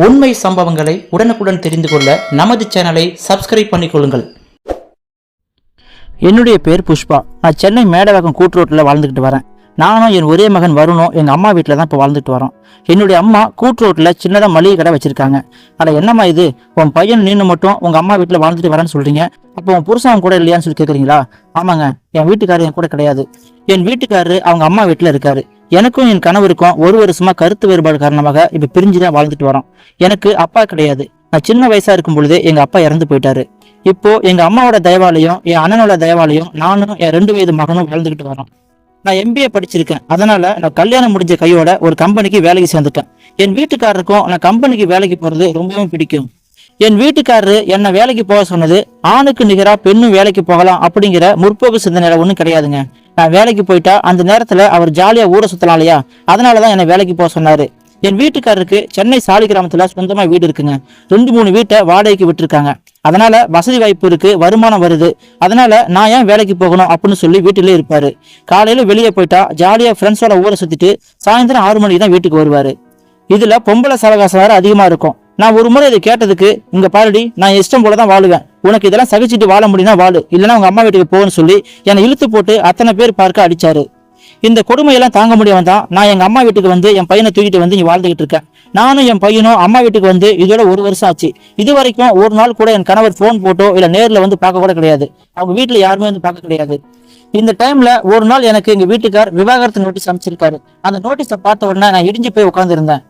உண்மை சம்பவங்களை உடனுக்குடன் தெரிந்து கொள்ள நமது சேனலை சப்ஸ்கிரைப் பண்ணிக்கொள்ளுங்கள். என்னுடைய பேர் புஷ்பா. நான் சென்னை மேடவாக்கம் கூட்டுரோட்டில் வாழ்ந்துக்கிட்டு வரேன். நானும் என் ஒரே மகன் வருணும் எங்கள் அம்மா வீட்டில் தான் இப்போ வாழ்ந்துட்டு வரோம். என்னுடைய அம்மா கூட்டுரோட்டில் சின்னதாக மளிகை கடை வச்சுருக்காங்க. அதில் என்னம்மா இது, உன் பையன் நீனு மட்டும் உங்கள் அம்மா வீட்டில் வாழ்ந்துட்டு வரேன்னு சொல்கிறீங்க, அப்போ உன் புருஷன் கூட இல்லையான்னு சொல்லி கேட்குறீங்களா? ஆமாங்க, என் வீட்டுக்காரர் என் கூட கிடையாது. என் வீட்டுக்காரரு அவங்க அம்மா வீட்டில் இருக்காரு. எனக்கும் என் கணவருக்கும் ஒரு வருஷமா கருத்து வேறுபாடு காரணமாக இப்போ பிரிஞ்சுதான் வாழ்ந்துட்டு வரோம். எனக்கு அப்பா கிடையாது. நான் சின்ன வயசா இருக்கும் பொழுது எங்க அப்பா இறந்து போயிட்டாரு. இப்போ எங்க அம்மாவோட தயவாலையும் என் அண்ணனோட தயவாலையும் நானும் என் 2 வயது மகனும் வாழ்ந்துகிட்டு வரோம். நான் MBA படிச்சிருக்கேன். அதனால நான் கல்யாணம் முடிஞ்ச கையோட ஒரு கம்பெனிக்கு வேலைக்கு சேர்ந்துட்டேன். என் வீட்டுக்காரருக்கும் நான் கம்பெனிக்கு வேலைக்கு போறது ரொம்பவும் பிடிக்கும். என் வீட்டுக்காரரு என்ன வேலைக்கு போக சொன்னது ஆணுக்கு நிகரா பெண்ணும் வேலைக்கு போகலாம் அப்படிங்கிற முற்போக்கு சிந்தனை ஒன்றும் கிடையாதுங்க. நான் வேலைக்கு போயிட்டா அந்த நேரத்துல அவர் ஜாலியா ஊரை சுத்தலாம் இல்லையா, அதனாலதான் என்னை வேலைக்கு போக சொன்னாரு. என் வீட்டுக்காரருக்கு சென்னை சாலிகிராமத்துல சொந்தமா வீடு இருக்குங்க. 2-3 வீட்டை வாடகைக்கு விட்டுருக்காங்க. அதனால வசதி வாய்ப்பு இருக்கு, வருமானம் வருது. அதனால நான் ஏன் வேலைக்கு போகணும் அப்படின்னு சொல்லி வீட்டிலே இருப்பாரு. காலையில வெளியே போயிட்டா ஜாலியா ஃப்ரெண்ட்ஸோட ஊரை சுத்திட்டு சாயந்தரம் 6 மணிக்கு தான் வீட்டுக்கு வருவாரு. இதுல பொம்பளை சவகாசம் வேற அதிகமா இருக்கும். நான் ஒரு முறை இதை கேட்டதுக்கு, இங்க பாருடி, நான் இஷ்டம் போலதான் வாழுவேன், உனக்கு இதெல்லாம் சகிச்சுட்டு வாழ முடியும்னா வாழு, இல்லைன்னா உங்க அம்மா வீட்டுக்கு போகணும்னு சொல்லி என்னை இழுத்து போட்டு அத்தனை பேர் பார்க்க அடிச்சாரு. இந்த கொடுமையெல்லாம் தாங்க முடியாம தான் நான் எங்க அம்மா வீட்டுக்கு வந்து என் பையனை தூக்கிட்டு வந்து இங்க வாழ்ந்துகிட்டு இருக்கேன். நானும் என் பையனும் அம்மா வீட்டுக்கு வந்து இதோட 1 வருஷம் ஆச்சு. இது வரைக்கும் ஒரு நாள் கூட என் கணவர் போன் போட்டோ இல்ல நேர்ல வந்து பார்க்க கூட கிடையாது. அவங்க வீட்டுல யாருமே வந்து பார்க்க கிடையாது. இந்த டைம்ல ஒரு நாள் எனக்கு எங்க வீட்டுக்கார் விவாகரத்து நோட்டீஸ் அமைச்சிருக்காரு. அந்த நோட்டீஸை பார்த்த உடனே நான் இடிஞ்சு போய் உட்காந்துருந்தேன்.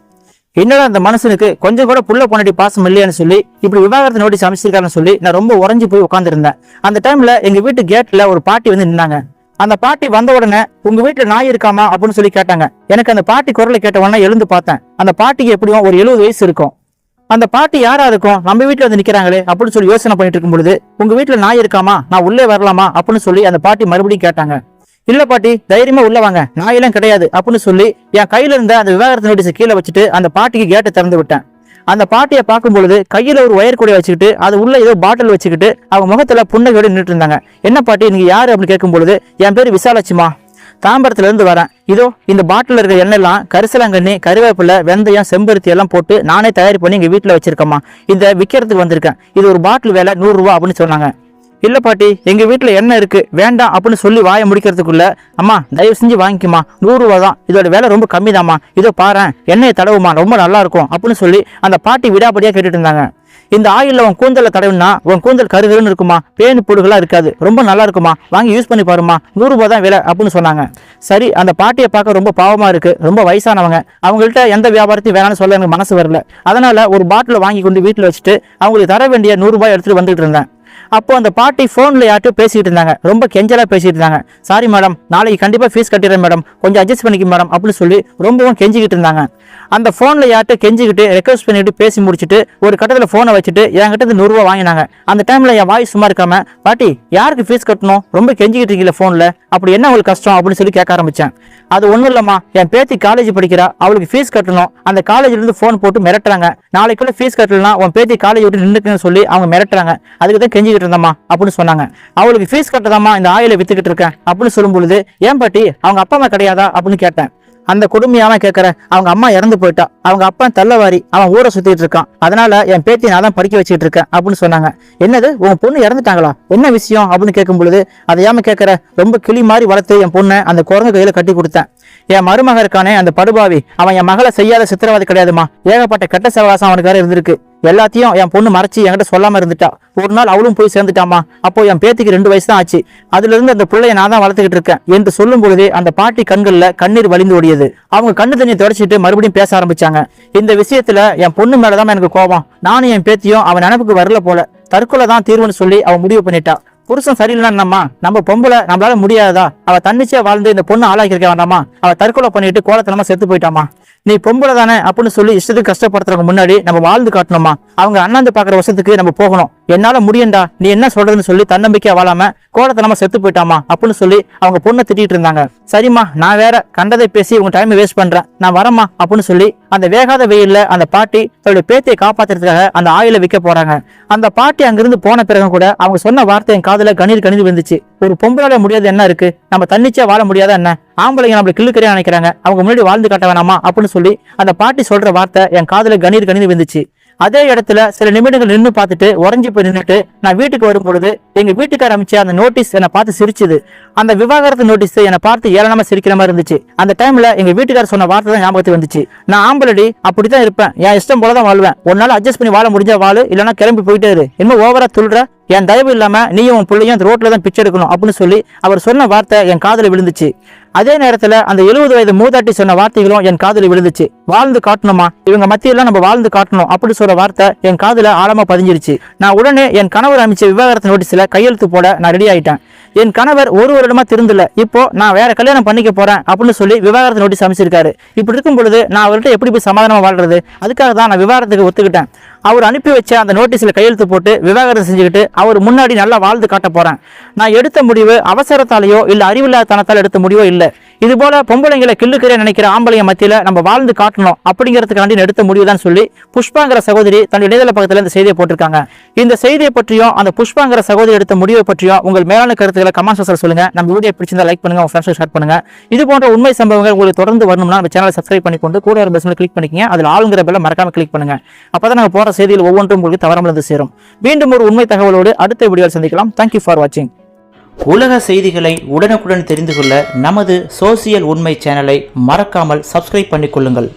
என்னடா அந்த மனுஷனுக்கு கொஞ்சம் கூட புள்ள பொண்டாட்டி பாசம் இல்லையான்னு சொல்லி இப்படி விவாகரத்து நோட்டீஸ் அமைச்சிருக்காருன்னு சொல்லி நான் ரொம்ப உறைஞ்சு போய் உட்காந்துருந்தேன். அந்த டைம்ல எங்க வீட்டு கேட்ல ஒரு பாட்டி வந்து நின்னாங்க. அந்த பாட்டி வந்த உடனே, உங்க வீட்டுல நாய் இருக்காமா அப்படின்னு சொல்லி கேட்டாங்க. எனக்கு அந்த பாட்டி குரலை கேட்ட உடனே எழுந்து பார்த்தேன். அந்த பாட்டிக்கு எப்படியும் ஒரு 70 வயசு இருக்கும். அந்த பாட்டி யாரா இருக்கும், நம்ம வீட்டுல வந்து நிக்கிறாங்களே அப்படின்னு சொல்லி யோசனை பண்ணிட்டு இருக்கும் பொழுது, உங்க வீட்டுல நாய் இருக்காமா, நான் உள்ளே வரலாமா அப்படின்னு சொல்லி அந்த பாட்டி மறுபடியும் கேட்டாங்க. இல்ல பாட்டி, தைரியமா உள்ள வாங்க, நாயெல்லாம் கிடையாது அப்படின்னு சொல்லி என் கையில இருந்த அந்த விவாகரத்து நோட்டீஸை கீழே வச்சுட்டு அந்த பாட்டிக்கு கேட்டை திறந்து விட்டேன். அந்த பாட்டியை பார்க்கும் பொழுது கையில ஒரு ஒயர் கூடை வச்சுக்கிட்டு அது உள்ள ஏதோ பாட்டில் வச்சுக்கிட்டு அவங்க முகத்துல புன்னகையோடு நின்றுட்டு இருந்தாங்க. என்ன பாட்டி, நீங்க யாரு அப்படின்னு கேட்கும் பொழுது, என் பேரு விசாலாட்சிமா, தாம்பரத்துல இருந்து வரேன். இதோ இந்த பாட்டில் இருக்கிற எண்ணெய்லாம் கரிசலாங்கண்ணி, கருவேப்பிலை, வெந்தயம், செம்பருத்தி எல்லாம் போட்டு நானே தயார் பண்ணி எங்க வீட்டுல வச்சிருக்கேம்மா. இதை விற்கிறதுக்கு வந்திருக்கேன். இது ஒரு பாட்டில் விலை 100 ரூபா அப்படின்னு சொன்னாங்க. இல்ல பாட்டி, எங்க வீட்டுல எண்ணெய் இருக்கு, வேண்டாம் அப்படின்னு சொல்லி வாயை முடிக்கிறதுக்குள்ள, அம்மா தயவு செஞ்சு வாங்கிக்குமா, 100 ரூபா தான், இதோட விலை ரொம்ப கம்மி தான்மா, இதோ பாரு எண்ணெயை தடவுமா, ரொம்ப நல்லா இருக்கும் அப்படின்னு சொல்லி அந்த பாட்டி விடாபடியா கேட்டுட்டு இருந்தாங்க. இந்த ஆயில்ல உன் கூந்தலை தடவுனா உன் கூந்தல் கருகருன்னு இருக்குமா, பேனு பொடுகளா இருக்காது, ரொம்ப நல்லா இருக்குமா, வாங்கி யூஸ் பண்ணி பாருமா, 100 ரூபா தான் விலை அப்படின்னு சொன்னாங்க. சரி, அந்த பாட்டியை பார்க்க ரொம்ப பாவமா இருக்கு, ரொம்ப வயசானவங்க, அவங்கள்ட்ட எந்த வியாபாரத்தையும் வேணாம்னு சொல்ல எனக்கு மனசு வரல. அதனால ஒரு பாட்டில் வாங்கி கொண்டு வீட்டுல வச்சுட்டு அவங்களுக்கு தர வேண்டிய 100 ரூபாய் எடுத்துட்டு வந்துட்டு இருந்தேன். அப்போ அந்த பாட்டி போன்ல யார்ட்டும் பேசிட்டு இருந்தாங்க. ரொம்ப கெஞ்சலா பேசிட்டு இருந்தாங்க. சாரி மேடம், நாளைக்கு கண்டிப்பா ஃபீஸ் கட்டிடுறேன் மேடம், கொஞ்சம் அட்ஜஸ்ட் பண்ணிக்க மேடம் அப்படின்னு சொல்லி ரொம்பவும் கெஞ்சிக்கிட்டு இருந்தாங்க. அந்த போன்ல யார்ட்டும் கெஞ்சிக்கிட்டு ரெக்வஸ்ட் பண்ணிட்டு பேசி முடிச்சுட்டு ஒரு கட்டத்துல போனை வச்சுட்டு என்கிட்ட 100 ரூபா வாங்கினாங்க. அந்த டைம்ல என் வாய் சும்மா இருக்காம, பாட்டி யாருக்கு ஃபீஸ் கட்டணும், ரொம்ப கெஞ்சிக்கிட்டு இருக்கீங்களா போன்ல, அப்படி என்ன உங்களுக்கு கஷ்டம் அப்படின்னு சொல்லி கேட்க ஆரம்பிச்சேன். அது ஒண்ணும் இல்லம்மா, என் பேத்தி காலேஜ் படிக்கிறா, அவளுக்கு ஃபீஸ் கட்டணும், அந்த காலேஜ்ல இருந்து போன் போட்டு மிரட்டுறாங்க, நாளைக்குள்ள ஃபீஸ் கட்டலன்னா உன் பேத்தி காலேஜ் விட்டு நின்றுக்குன்னு சொல்லி அவங்க மிரட்டுறாங்க, அதுக்கு தான் கெஞ்சிக்கிட்டு இருந்தம்மா அப்படின்னு சொன்னாங்க. அவளுக்கு ஃபீஸ் கட்டதாமா இந்த ஆயில வித்துக்கிட்டு இருக்கேன் அப்படின்னு சொல்லும் பொழுது, ஏன் பாட்டி அவங்க அப்பா அம்மா கிடையாதா அப்படின்னு கேட்டேன். அந்த கொடுமையாம கேட்கற, அவங்க அம்மா இறந்து போயிட்டா, அவங்க அப்பா தள்ளவாரி, அவன் ஊரை சுத்திட்டு இருக்கான், அதனால என் பேத்தி நான் தான் படிக்க வச்சுட்டு இருக்கேன் அப்படின்னு சொன்னாங்க. என்னது, உங்க பொண்ணு இறந்துட்டாங்களா, என்ன விஷயம் அப்படின்னு கேட்கும் பொழுது, அதை ஏமா கேட்கற, ரொம்ப கிளி மாதிரி வளர்த்து என் பொண்ணை அந்த குரங்கு கையில கட்டி கொடுத்தேன். என் மருமக இருக்கானே அந்த படுபாவி, அவன் என் மகளை செய்யாத சித்திரவாதி கிடையாதுமா, ஏகப்பட்ட கெட்ட சவகாசம் அவனுக்கு வேற இருந்திருக்கு, எல்லாத்தையும் என் பொண்ணு மறைச்சு என்கிட்ட சொல்லாம இருந்துட்டா. ஒரு நாள் அவளும் போய் சேர்ந்துட்டாமா. அப்போ என் பேத்திக்கு 2 வயசு தான் ஆச்சு. அதுல இருந்து அந்த பிள்ளைய நான் தான் வளர்த்துக்கிட்டு இருக்கேன் என்று சொல்லும் பொழுதே அந்த பாட்டி கண்கள்ல கண்ணீர் வழிந்து ஓடியது. அவங்க கண்ணு தண்ணியை தொடச்சிட்டு மறுபடியும் பேச ஆரம்பிச்சாங்க. இந்த விஷயத்துல என் பொண்ணு மேலதான் எனக்கு கோபம். நானும் என் பேத்தியும் அவன் நினைப்புக்கு வரல போல, தற்கொலை தான் தீர்வுன்னு சொல்லி அவன் முடிவு பண்ணிட்டா. புருஷன் சரியில்லைன்னா நம்ம பொம்பளை நம்மளால முடியாதா, அவ தன்னிச்சையா வாழ்ந்து இந்த பொண்ணு ஆளாக்கி இருக்க வேண்டாமா, அவ தற்கொலை பண்ணிட்டு கோலத்தனமா செத்து போயிட்டாமா, நீ பொம்பளை தானே அப்படின்னு சொல்லி இஷ்டத்துக்கு கஷ்டப்படுத்துறவங்க முன்னாடி நம்ம வாழ்ந்து காட்டணுமா, அவங்க அண்ணாந்து பாக்குற வருஷத்துக்கு நம்ம போகணும், என்னால முடியண்டா நீ என்ன சொல்றதுன்னு சொல்லி தன்னம்பிக்கையா வாழாம கோலத்தனமா செத்து போயிட்டாமா அப்படின்னு சொல்லி அவங்க பொண்ணை திட்டிட்டு இருந்தாங்க. சரிம்மா, நான் வேற கண்டதை பேசி உங்க டைம் வேஸ்ட் பண்றேன், நான் வரமா அப்படின்னு சொல்லி அந்த வேகாத வெயில்ல அந்த பாட்டி தன்னுடைய பேத்தியை காப்பாத்துறதுக்காக அந்த ஆயில விற்க போறாங்க. அந்த பாட்டி அங்கிருந்து போன பிறகு கூட அவங்க சொன்ன வார்த்தை என் காதுல கணீர் கணிந்து வந்துச்சு. ஒரு பொம்பளால முடியாது என்ன இருக்கு, நம்ம தன்னிச்சையா வாழ முடியாதா என்ன, ஆம்பளைங்க நம்மள கிள்ளுக்கறியா நினைக்கிறாங்க, அவங்க முன்னாடி வாழ்ந்து காட்ட வேணாமா அப்படின்னு சொல்லி அந்த பாட்டி சொல்ற வார்த்தை என் காதுல கணீர் கணிந்து வந்துச்சு. அதே இடத்துல சில நிமிடங்கள் நின்று பார்த்துட்டு உறைஞ்சி போய் நின்றுட்டு நான் வீட்டுக்கு வரும் பொழுது எங்க வீட்டுக்கார அமைச்ச அந்த நோட்டீஸ் என்னை பார்த்து சிரிச்சுது. அந்த விவாகரத்து நோட்டீஸ் என்னை பார்த்து ஏளனமா சிரிக்கிற மாதிரி இருந்துச்சு. அந்த டைம்ல எங்க வீட்டுக்காரர் சொன்ன வார்த்தை தான் ஞாபகத்துக்கு வந்துச்சு. நான் ஆம்பளடி, அப்படித்தான் இருப்பேன், என் இஷ்டம் போலதான் வாழ்வேன், உன்னால அட்ஜஸ்ட் பண்ணி வாழ முடிஞ்சா வாழு, இல்லைன்னா கிளம்பி போயிட்டே இரு, இன்னும் ஓவரா துள்ளுற, என் தயவு இல்லாம நீயும் உன் பிள்ளையும் அந்த ரோட்ல தான் பிச்சை எடுக்கணும் அப்படின்னு சொல்லி அவர் சொன்ன வார்த்தை என் காதுல விழுந்துச்சு. அதே நேரத்துல அந்த 70 வயது மூதாட்டி சொன்ன வார்த்தைகளும் என் காதுல விழுந்துச்சு. வாழ்ந்து காட்டணுமா, இவங்க மத்தியில நம்ம வாழ்ந்து காட்டணும் அப்படின்னு சொல்ற வார்த்தை என் காதுல ஆழமா பதிஞ்சிருச்சு. நான் உடனே என் கணவர் அமைச்ச விவாகரத்து நோட்டீஸ்ல கையெழுத்து போட நான் ரெடி ஆயிட்டேன். என் கணவர் ஒரு வருடமா திருந்தல, இப்போ நான் வேற கல்யாணம் பண்ணிக்க போறேன் அப்படின்னு சொல்லி விவாகரத்து நோட்டீஸ் அமைச்சிருக்காரு. இப்படி இருக்கும் பொழுது நான் அவர்கிட்ட எப்படி போய் சமாதானமா வாழ்றது, அதுக்காக தான் நான் விவாகரத்துக்கு ஒத்துக்கிட்டேன். அவர் அனுப்பி வச்ச அந்த நோட்டீஸ்ல கையெழுத்து போட்டு விவாகரத்து செஞ்சுக்கிட்டு அவர் முன்னாடி நல்லா வாழ்ந்து காட்ட போறேன். நான் எடுத்த முடிவு அவசரத்தாலேயோ இல்ல அறிவில்லாதனத்தால எடுத்த முடிவோ இல்ல. இது போல பொம்பளைங்களை கிள்ளுக்கிற நினைக்கிற ஆம்பளைங்க மத்தியில நம்ம வாழ்ந்து காட்டணும் அப்படிங்கிறதுக்காண்டி எடுத்த முடிவு தான் சொல்லி புஷ்பாங்கிற சகோதரி தன்னுடைய இணையதள பக்கத்துல இந்த செய்தியை போட்டிருக்காங்க. இந்த செய்தியை பற்றியும் அந்த புஷ்பாங்கிற சகோதரி எடுத்த முடிவை பற்றியும் உங்கள் மேலான கருத்துக்களை கமெண்ட் செக்ஷன்ல சொல்லுங்க. நம்ம வீடியோ பிடிச்சிருந்தா லைக் பண்ணுங்க, உங்க ஃப்ரெண்ட்ஸ் ஷேர் பண்ணுங்க. இது போன்ற உண்மை சம்பவங்கள் உங்களுக்கு தொடர்ந்து வரணும்னா நம்ம சேனலை சப்ஸ்கிரைப் பண்ணிக்கொண்டு கூட ஒரு பெல் கிளிக் பண்ணிக்கங்க. அதில் ஆளுங்கிற பெல்லை மறக்காம கிளிக் பண்ணுங்க. அப்பதான் நாங்கள் போற செய்தியில் ஒவ்வொன்றும் உங்களுக்கு தவறாமல் வந்து சேரும். மீண்டும் ஒரு உண்மை தகவலோடு அடுத்த வீடியோவில் சந்திக்கலாம். தேங்க்யூ ஃபார் வாட்சிங். உலக செய்திகளை உடனுக்குடன் தெரிந்து கொள்ள நமது சோசியல் உண்மை சேனலை மறக்காமல் சப்ஸ்கிரைப் பண்ணிக்கொள்ளுங்கள்.